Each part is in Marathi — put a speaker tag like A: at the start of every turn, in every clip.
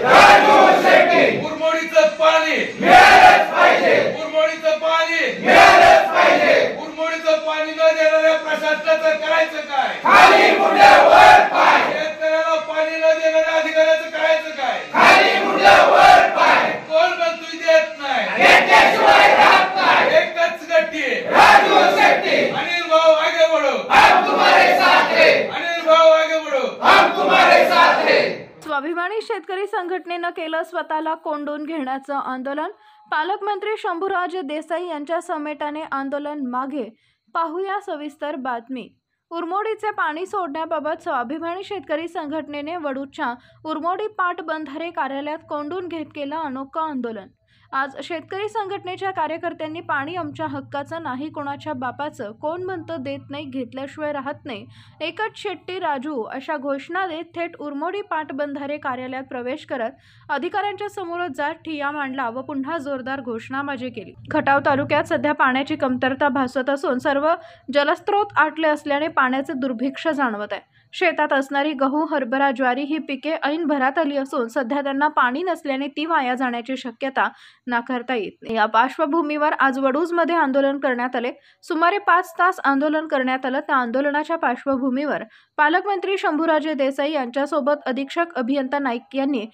A: राजू शेट्टी
B: उरमोडीचं पाणी
A: मिळालंच पाहिजे
B: उरमोडीचं पाणी
A: मिळालंच पाहिजे
B: उरमोडीचं पाणी न देणाऱ्या प्रशासनाचं करायचं काय
A: खाली मुंड्यावर पाय
B: शेतकऱ्याला पाणी न देणाऱ्या अधिकाऱ्याचं करायचं काय
A: खाली मुंड्यावर पाय
B: कोण मंत्री देत नाही
A: घेतल्याशिवाय राहत नाही
B: एकच गट्टी
A: राजू शेट्टी
B: अनिल भाऊ आगे बढ़ो
A: हम तुम्हारे साथ हैं
B: अनिल भाऊ आगे बढ़ो
A: हम तुम्हारे साथ हैं
C: स्वाभिमानी शेतकरी संघटनेनं केलं स्वतःला कोंडून घेण्याचं आंदोलन। पालकमंत्री शंभूराज देसाई यांच्या समेटाने आंदोलन मागे। पाहूया सविस्तर बातमी। उरमोडीचे पाणी सोडण्याबाबत स्वाभिमानी शेतकरी संघटनेने वडूच्या उरमोडी पाटबंधारे कार्यालयात कोंडून घेत केलं अनोखं आंदोलन। आज शेतकरी संघटनेच्या कार्यकर्त्यांनी पाणी आमच्या हक्काचं नाही कोणाच्या बापाचं, कोण म्हणतं देत नाही, घेतल्याशिवाय राहत नाही, एकच शेट्टी राजू अशा घोषणा देत थेट उरमोडी पाटबंधारे कार्यालयात प्रवेश करत अधिकाऱ्यांच्या समोर जात ठिय्या मांडला व पुन्हा जोरदार घोषणाबाजी केली। खटाव तालुक्यात सध्या पाण्याची कमतरता भासत असून सर्व जलस्रोत आटले असल्याने पाण्याचे दुर्भिक्ष जाणवत आहे। शेतात असणारी गहू, हरभरा, ज्वारी ही पिके ऐन भरात आली असून सध्या त्यांना पाणी नसल्याने ती वाया जाण्याची शक्यता नाकारता येत नाही। या पार्श्वभूमीवर आज वडूजमध्ये आंदोलन करण्यात आले। सुमारे 5 तास आंदोलन करण्यात आलं। त्या आंदोलनाच्या पार्श्वभूमीवर पालकमंत्री शंभूराजे देसाई यांच्यासोबत अधीक्षक अभियंता नाईक यांनी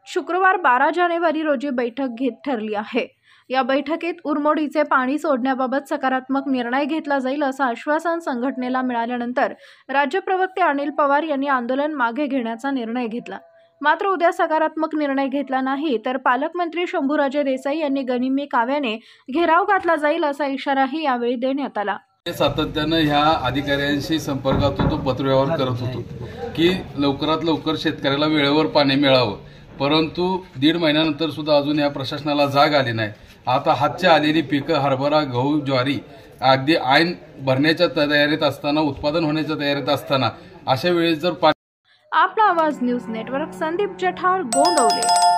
C: शुक्रवार 12 जानेवारी रोजी बैठक घेत ठरली आहे। या बैठकीत उरमोडीचे पाणी सोडण्याबाबत सकारात्मक निर्णय घेतला जाईल असं आश्वासन संघटनेला मिळाल्यानंतर राज्य प्रवक्ते अनिल पवार यांनी आंदोलन मागे घेण्याचा निर्णय घेतला। मात्र उद्या सकारात्मक निर्णय घेतला नाही तर पालकमंत्री शंभूराजे देसाई यांनी गनिमी काव्याने घेराव घातला जाईल असा इशाराही यावेळी देण्यात आला।
D: सातत्यानं ह्या अधिकाऱ्यांशी संपर्कात होतो, पत्रव्यवहार करत होतो की लवकरात लवकर शेतकऱ्याला वेळेवर पाणी मिळावं, परंतु 1.5 महिन्यानंतर सुद्धा अजून या प्रशासनाला जाग आली नाही। आता हातच्या आलेली पिकं हरभरा, गहू, ज्वारी अगदी ऐन भरण्याच्या तयारीत असताना, उत्पादन होण्याच्या तयारीत असताना अशा वेळेस जर
C: आपला आवाज न्यूज नेटवर्क संदीप जठार गोंदवले।